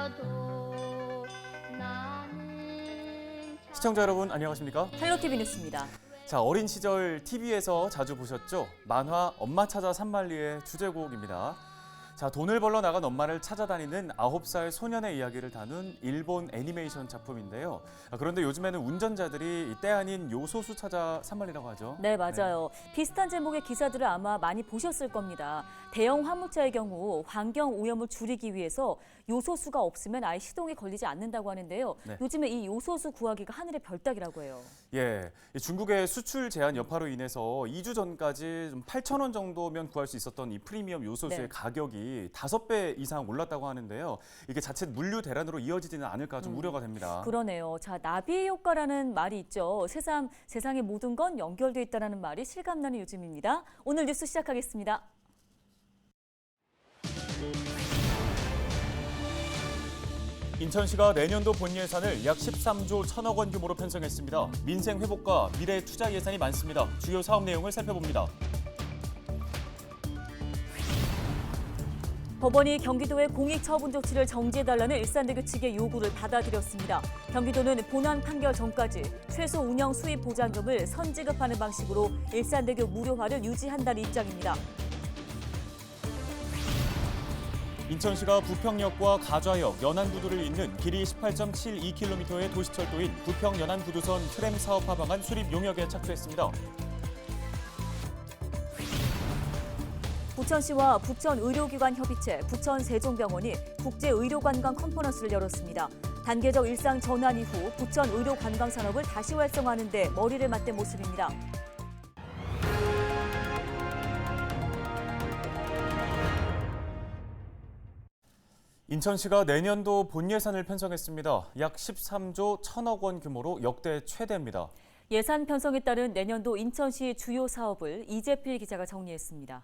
있어도 나는 시청자 여러분 안녕하십니까? 헬로티비 뉴스입니다. 자, 어린 시절 TV에서 자주 보셨죠? 만화 엄마 찾아 산만리의 주제곡입니다. 자, 돈을 벌러 나간 엄마를 찾아다니는 9살 소년의 이야기를 다룬 일본 애니메이션 작품인데요. 그런데 요즘에는 운전자들이 때 아닌 요소수 찾아 산만리라고 하죠. 네, 맞아요. 비슷한 제목의 기사들을 아마 많이 보셨을 겁니다. 대형 화물차의 경우 환경 오염을 줄이기 위해서 요소수가 없으면 아예 시동이 걸리지 않는다고 하는데요. 네. 요즘에 이 요소수 구하기가 하늘의 별따기라고 해요. 예, 중국의 수출 제한 여파로 인해서 2주 전까지 좀 8,000원 정도면 구할 수 있었던 이 프리미엄 요소수의 네. 가격이 5배 이상 올랐다고 하는데요. 이게 자칫 물류 대란으로 이어지지는 않을까 좀 우려가 됩니다. 그러네요. 자, 나비 효과라는 말이 있죠. 세상의 모든 건 연결돼 있다는 말이 실감나는 요즘입니다. 오늘 뉴스 시작하겠습니다. 인천시가 내년도 본 예산을 약 13조 1천억 원 규모로 편성했습니다. 민생 회복과 미래 투자 예산이 많습니다. 주요 사업 내용을 살펴봅니다. 법원이 경기도의 공익처분 조치를 정지해달라는 일산대교 측의 요구를 받아들였습니다. 경기도는 본안 판결 전까지 최소 운영 수입 보장금을 선지급하는 방식으로 일산대교 무료화를 유지한다는 입장입니다. 인천시가 부평역과 가좌역, 연안부두를 잇는 길이 18.72km의 도시철도인 부평연안부두선 트램 사업화 방안 수립 용역에 착수했습니다. 부천시와 부천의료기관협의체, 부천세종병원이 국제의료관광 컨퍼런스를 열었습니다. 단계적 일상 전환 이후 부천 의료관광 산업을 다시 활성화하는 데 머리를 맞댄 모습입니다. 인천시가 내년도 본 예산을 편성했습니다. 약 13조 1천억 원 규모로 역대 최대입니다. 예산 편성에 따른 내년도 인천시 주요 사업을 이재필 기자가 정리했습니다.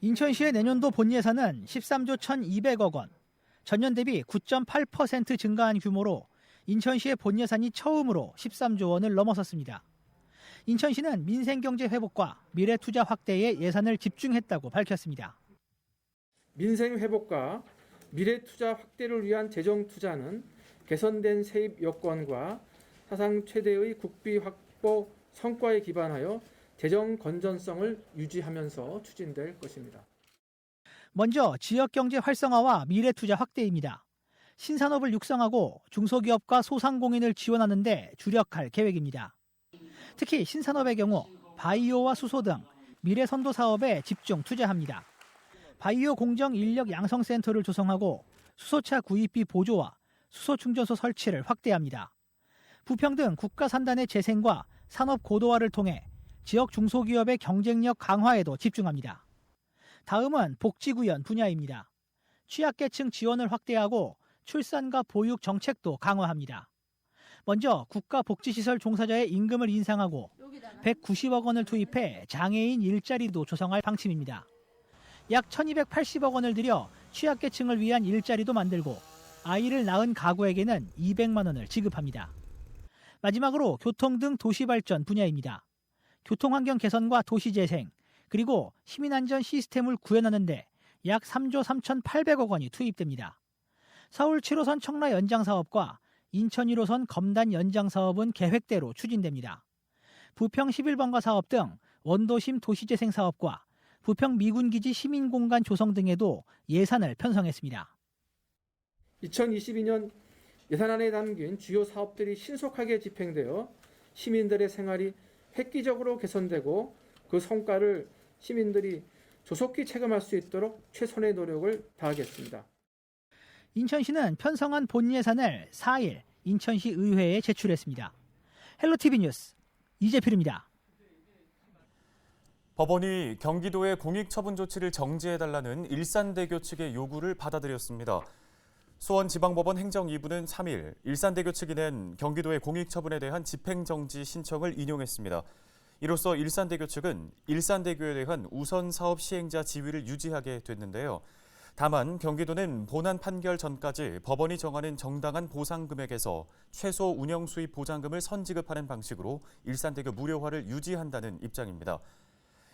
인천시의 내년도 본 예산은 13조 1,200억 원, 전년 대비 9.8% 증가한 규모로 인천시의 본 예산이 처음으로 13조 원을 넘어섰습니다. 인천시는 민생경제 회복과 미래 투자 확대에 예산을 집중했다고 밝혔습니다. 민생 회복과 미래 투자 확대를 위한 재정 투자는 개선된 세입 여건과 사상 최대의 국비 확보 성과에 기반하여 재정 건전성을 유지하면서 추진될 것입니다. 먼저 지역경제 활성화와 미래 투자 확대입니다. 신산업을 육성하고 중소기업과 소상공인을 지원하는 데 주력할 계획입니다. 특히 신산업의 경우 바이오와 수소 등 미래 선도 사업에 집중 투자합니다. 바이오 공정 인력 양성센터를 조성하고 수소차 구입비 보조와 수소 충전소 설치를 확대합니다. 부평 등 국가 산단의 재생과 산업 고도화를 통해 지역 중소기업의 경쟁력 강화에도 집중합니다. 다음은 복지구현 분야입니다. 취약계층 지원을 확대하고 출산과 보육 정책도 강화합니다. 먼저 국가복지시설 종사자의 임금을 인상하고 190억 원을 투입해 장애인 일자리도 조성할 방침입니다. 약 1,280억 원을 들여 취약계층을 위한 일자리도 만들고 아이를 낳은 가구에게는 200만 원을 지급합니다. 마지막으로 교통 등 도시발전 분야입니다. 교통환경 개선과 도시재생, 그리고 시민안전 시스템을 구현하는 데 약 3조 3,800억 원이 투입됩니다. 서울 7호선 청라 연장 사업과 인천 1호선 검단 연장 사업은 계획대로 추진됩니다. 부평 11번가 사업 등 원도심 도시재생 사업과 부평 미군기지 시민공간 조성 등에도 예산을 편성했습니다. 2022년 예산안에 담긴 주요 사업들이 신속하게 집행되어 시민들의 생활이 획기적으로 개선되고 그 성과를 시민들이 조속히 체감할 수 있도록 최선의 노력을 다하겠습니다. 인천시는 편성한 본 예산을 4일 인천시 의회에 제출했습니다. 헬로티비 뉴스 이재필입니다. 법원이 경기도의 공익처분 조치를 정지해달라는 일산대교 측의 요구를 받아들였습니다. 수원지방법원 행정 2부는 3일 일산대교 측이 낸 경기도의 공익처분에 대한 집행정지 신청을 인용했습니다. 이로써 일산대교 측은 일산대교에 대한 우선 사업 시행자 지위를 유지하게 됐는데요. 다만 경기도는 본안 판결 전까지 법원이 정하는 정당한 보상 금액에서 최소 운영 수입 보장금을 선지급하는 방식으로 일산대교 무료화를 유지한다는 입장입니다.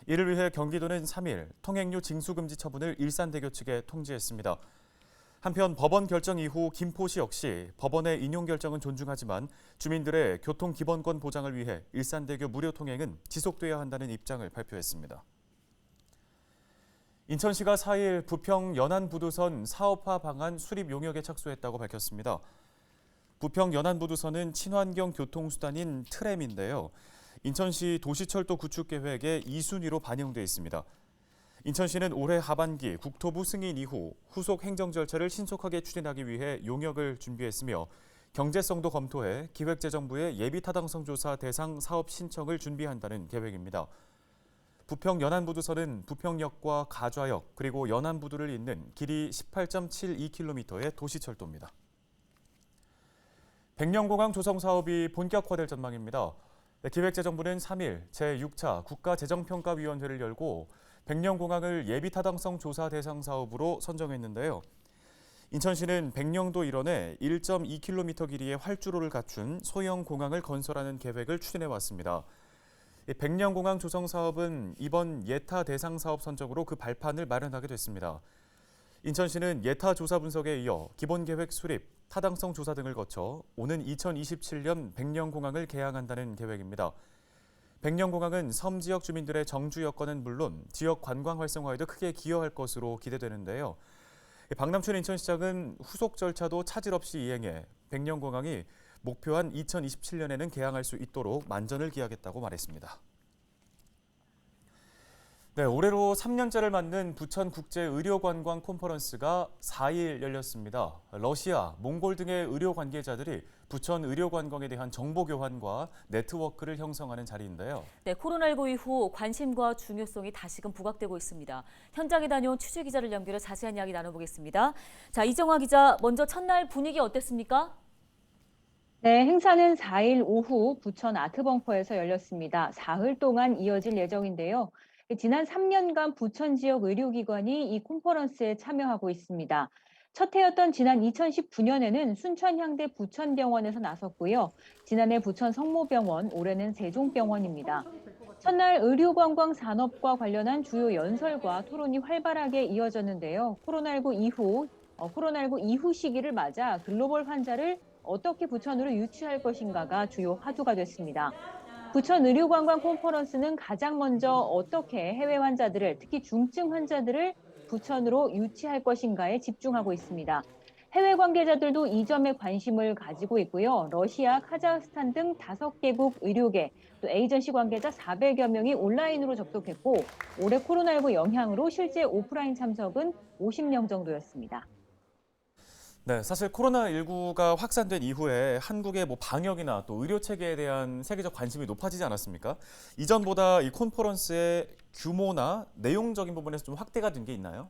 이를 위해 경기도는 3일 통행료 징수금지 처분을 일산대교 측에 통지했습니다. 한편 법원 결정 이후 김포시 역시 법원의 인용 결정은 존중하지만 주민들의 교통 기본권 보장을 위해 일산대교 무료 통행은 지속돼야 한다는 입장을 발표했습니다. 인천시가 4일 부평 연안부두선 사업화 방안 수립 용역에 착수했다고 밝혔습니다. 부평 연안부두선은 친환경 교통수단인 트램인데요. 인천시 도시철도 구축 계획에 2순위로 반영돼 있습니다. 인천시는 올해 하반기 국토부 승인 이후 후속 행정 절차를 신속하게 추진하기 위해 용역을 준비했으며 경제성도 검토해 기획재정부에 예비타당성 조사 대상 사업 신청을 준비한다는 계획입니다. 부평 연안부두선은 부평역과 가좌역 그리고 연안부두를 잇는 길이 18.72km의 도시철도입니다. 백령공항 조성 사업이 본격화될 전망입니다. 기획재정부는 3일 제6차 국가재정평가위원회를 열고 백령공항을 예비타당성 조사 대상 사업으로 선정했는데요. 인천시는 백령도 일원에 1.2km 길이의 활주로를 갖춘 소형 공항을 건설하는 계획을 추진해왔습니다. 백령공항 조성 사업은 이번 예타 대상 사업 선정으로 그 발판을 마련하게 됐습니다. 인천시는 예타 조사 분석에 이어 기본계획 수립, 타당성 조사 등을 거쳐 오는 2027년 백령공항을 개항한다는 계획입니다. 백령공항은 섬 지역 주민들의 정주 여건은 물론 지역 관광 활성화에도 크게 기여할 것으로 기대되는데요. 박남춘 인천시장은 후속 절차도 차질 없이 이행해 백령공항이 목표한 2027년에는 개항할 수 있도록 만전을 기하겠다고 말했습니다. 네, 올해로 3년째를 맞는 부천국제의료관광 콘퍼런스가 4일 열렸습니다. 러시아, 몽골 등의 의료 관계자들이 부천 의료관광에 대한 정보 교환과 네트워크를 형성하는 자리인데요. 네, 코로나19 이후 관심과 중요성이 다시금 부각되고 있습니다. 현장에 다녀온 취재 기자를 연결해 자세한 이야기 나눠보겠습니다. 자, 이정화 기자, 먼저 첫날 분위기 어땠습니까? 네, 행사는 4일 오후 부천 아트벙커에서 열렸습니다. 사흘 동안 이어질 예정인데요. 지난 3년간 부천 지역 의료기관이 이 콘퍼런스에 참여하고 있습니다. 첫 해였던 지난 2019년에는 순천향대 부천병원에서 나섰고요. 지난해 부천 성모병원, 올해는 세종병원입니다. 첫날 의료관광 산업과 관련한 주요 연설과 토론이 활발하게 이어졌는데요. 코로나19 이후 시기를 맞아 글로벌 환자를 어떻게 부천으로 유치할 것인가가 주요 화두가 됐습니다. 부천 의료관광 콘퍼런스는 가장 먼저 어떻게 해외 환자들을, 특히 중증 환자들을 부천으로 유치할 것인가에 집중하고 있습니다. 해외 관계자들도 이 점에 관심을 가지고 있고요. 러시아, 카자흐스탄 등 5개국 의료계, 또 에이전시 관계자 400여 명이 온라인으로 접속했고 올해 코로나19 영향으로 실제 오프라인 참석은 50명 정도였습니다. 네, 사실 코로나19가 확산된 이후에 한국의 방역이나 또 의료 체계에 대한 세계적 관심이 높아지지 않았습니까? 이전보다 이 콘퍼런스의 규모나 내용적인 부분에서 좀 확대가 된 게 있나요?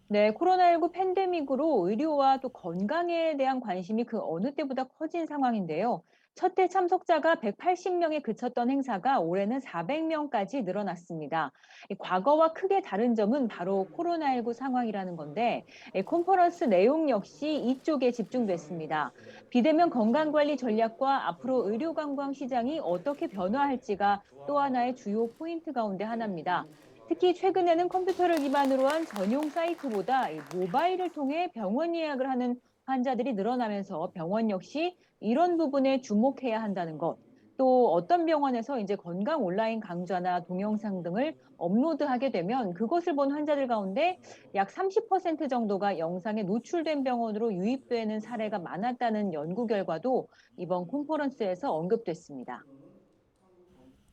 네, 코로나19 팬데믹으로 의료와 또 건강에 대한 관심이 그 어느 때보다 커진 상황인데요. 첫 해 참석자가 180명에 그쳤던 행사가 올해는 400명까지 늘어났습니다. 과거와 크게 다른 점은 바로 코로나19 상황이라는 건데 콘퍼런스 내용 역시 이쪽에 집중됐습니다. 비대면 건강관리 전략과 앞으로 의료관광 시장이 어떻게 변화할지가 또 하나의 주요 포인트 가운데 하나입니다. 특히 최근에는 컴퓨터를 기반으로 한 전용 사이트보다 모바일을 통해 병원 예약을 하는 환자들이 늘어나면서 병원 역시 이런 부분에 주목해야 한다는 것. 또 어떤 병원에서 이제 건강 온라인 강좌나 동영상 등을 업로드하게 되면 그것을 본 환자들 가운데 약 30% 정도가 영상에 노출된 병원으로 유입되는 사례가 많았다는 연구 결과도 이번 콘퍼런스에서 언급됐습니다.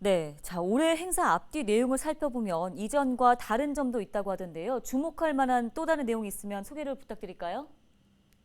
네, 자, 올해 행사 앞뒤 내용을 살펴보면 이전과 다른 점도 있다고 하던데요. 주목할 만한 또 다른 내용이 있으면 소개를 부탁드릴까요?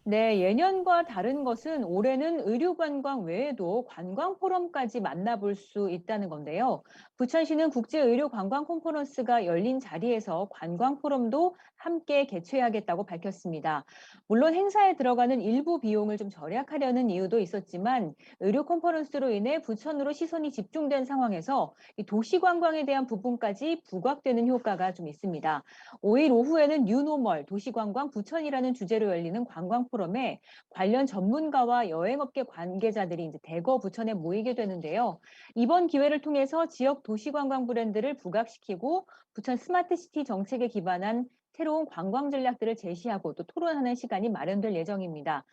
네, 예년과 다른 것은 올해는 의료관광 외에도 관광포럼까지 만나볼 수 있다는 건데요. 부천시는 국제의료관광 콘퍼런스가 열린 자리에서 관광포럼도 함께 개최하겠다고 밝혔습니다. 물론 행사에 들어가는 일부 비용을 좀 절약하려는 이유도 있었지만 의료 콘퍼런스로 인해 부천으로 시선이 집중된 상황에서 이 도시관광에 대한 부분까지 부각되는 효과가 좀 있습니다. 5일 오후에는 뉴노멀 도시관광 부천이라는 주제로 열리는 관광 포럼에 관련 전문가와 여행업계 관계자들이 이제 대거 부천에 모이게 되는데요. 이번 기회를 통해서 지역 도시관광 브랜드를 부각시키고 부천 스마트시티 정책에 기반한 새로운 관광 전략들을 제시하고 또 토론하는 시간이 마련될 예정입니다.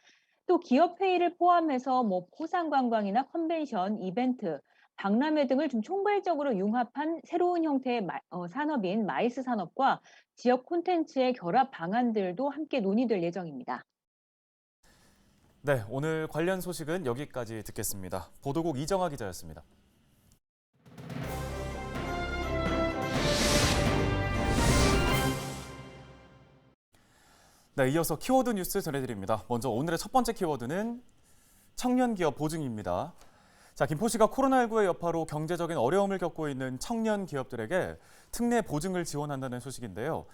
또 기업 회의를 포함해서 포상 관광이나 컨벤션, 이벤트, 박람회 등을 좀 총괄적으로 융합한 새로운 형태의 산업인 마이스 산업과 지역 콘텐츠의 결합 방안들도 함께 논의될 예정입니다. 네, 오늘 관련 소식은 여기까지 듣겠습니다. 보도국 이정아 기자였습니다. 네, 이어서 키워드 뉴스 전해드립니다. 먼저 오늘의 첫 번째 키워드는 청년 기업 보증입니다. 자, 김포시가 코로나19의 여파로 경제적인 어려움을 겪고 있는 청년 기업들에게 특례 보증을 지원한다는 소식인데요.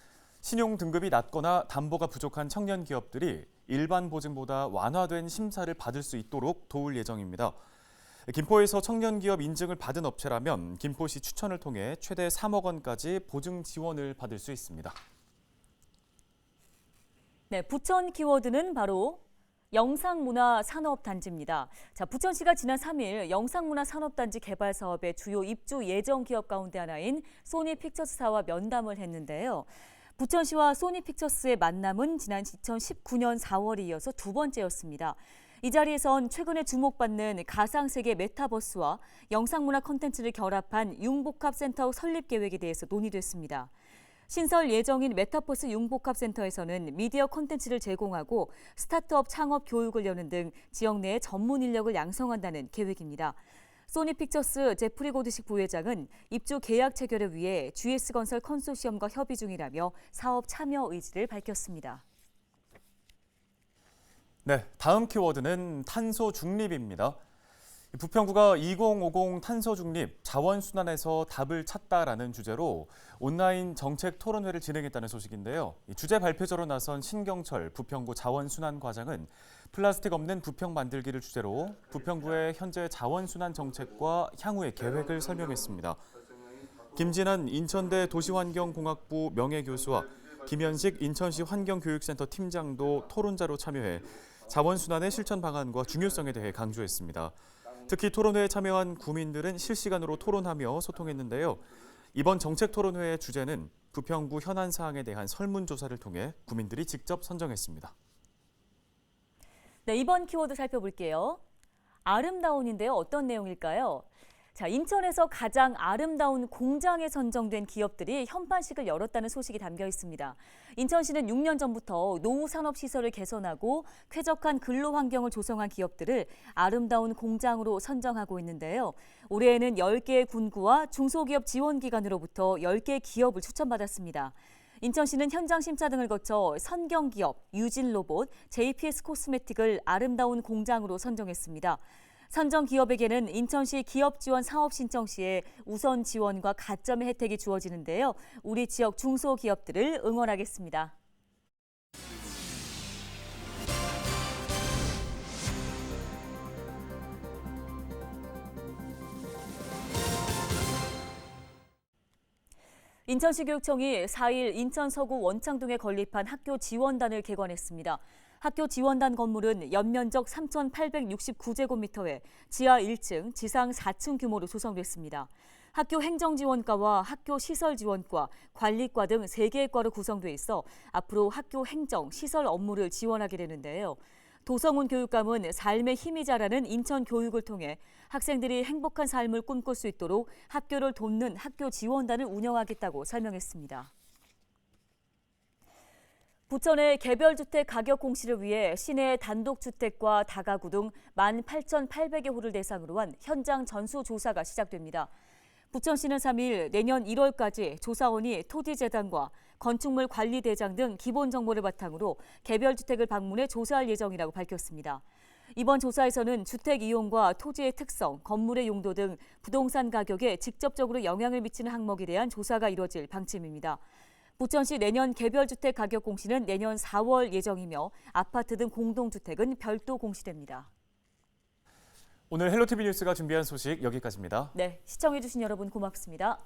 신용 등급이 낮거나 담보가 부족한 청년 기업들이 일반 보증보다 완화된 심사를 받을 수 있도록 도울 예정입니다. 김포에서 청년 기업 인증을 받은 업체라면 김포시 추천을 통해 최대 3억 원까지 보증 지원을 받을 수 있습니다. 네, 부천 키워드는 바로 영상문화산업단지입니다. 자, 부천시가 지난 3일 영상문화산업단지 개발 사업의 주요 입주 예정 기업 가운데 하나인 소니픽처스사와 면담을 했는데요. 부천시와 소니픽처스의 만남은 지난 2019년 4월에 이어서 두 번째였습니다. 이 자리에선 최근에 주목받는 가상세계 메타버스와 영상문화 콘텐츠를 결합한 융복합센터 설립 계획에 대해서 논의됐습니다. 신설 예정인 메타버스 융복합센터에서는 미디어 콘텐츠를 제공하고 스타트업 창업 교육을 여는 등 지역 내의 전문 인력을 양성한다는 계획입니다. 소니픽처스 제프리 고드식 부회장은 입주 계약 체결을 위해 GS건설 컨소시엄과 협의 중이라며 사업 참여 의지를 밝혔습니다. 네, 다음 키워드는 탄소 중립입니다. 부평구가 2050 탄소 중립 자원순환에서 답을 찾다라는 주제로 온라인 정책 토론회를 진행했다는 소식인데요. 주제 발표자로 나선 신경철 부평구 자원순환과장은 플라스틱 없는 부평 만들기를 주제로 부평구의 현재 자원순환 정책과 향후의 계획을 설명했습니다. 김진한 인천대 도시환경공학부 명예교수와 김현식 인천시 환경교육센터 팀장도 토론자로 참여해 자원순환의 실천 방안과 중요성에 대해 강조했습니다. 특히 토론회에 참여한 구민들은 실시간으로 토론하며 소통했는데요. 이번 정책 토론회의 주제는 부평구 현안 사항에 대한 설문조사를 통해 구민들이 직접 선정했습니다. 네, 이번 키워드 살펴볼게요. 아름다운인데요. 어떤 내용일까요? 자, 인천에서 가장 아름다운 공장에 선정된 기업들이 현판식을 열었다는 소식이 담겨 있습니다. 인천시는 6년 전부터 노후 산업 시설을 개선하고 쾌적한 근로 환경을 조성한 기업들을 아름다운 공장으로 선정하고 있는데요. 올해에는 10개의 군구와 중소기업 지원기관으로부터 10개 기업을 추천받았습니다. 인천시는 현장 심사 등을 거쳐 선경기업, 유진로봇, JPS 코스메틱을 아름다운 공장으로 선정했습니다. 선정 기업에게는 인천시 기업지원 사업 신청 시에 우선 지원과 가점의 혜택이 주어지는데요. 우리 지역 중소기업들을 응원하겠습니다. 인천시 교육청이 4일 인천 서구 원창동에 건립한 학교 지원단을 개관했습니다. 학교 지원단 건물은 연면적 3,869제곱미터에 지하 1층, 지상 4층 규모로 조성됐습니다. 학교 행정지원과와 학교 시설지원과, 관리과 등 3개의 과로 구성돼 있어 앞으로 학교 행정, 시설 업무를 지원하게 되는데요. 도성훈 교육감은 삶의 힘이 자라는 인천 교육을 통해 학생들이 행복한 삶을 꿈꿀 수 있도록 학교를 돕는 학교 지원단을 운영하겠다고 설명했습니다. 부천의 개별주택 가격 공시를 위해 시내 단독주택과 다가구 등 18,800여 호를 대상으로 한 현장 전수조사가 시작됩니다. 부천시는 3일 내년 1월까지 조사원이 토지재단과 건축물 관리대장 등 기본 정보를 바탕으로 개별주택을 방문해 조사할 예정이라고 밝혔습니다. 이번 조사에서는 주택 이용과 토지의 특성, 건물의 용도 등 부동산 가격에 직접적으로 영향을 미치는 항목에 대한 조사가 이뤄질 방침입니다. 부천시 내년 개별주택 가격 공시는 내년 4월 예정이며 아파트 등 공동주택은 별도 공시됩니다. 오늘 헬로티비 뉴스가 준비한 소식 여기까지입니다. 네, 시청해주신 여러분 고맙습니다.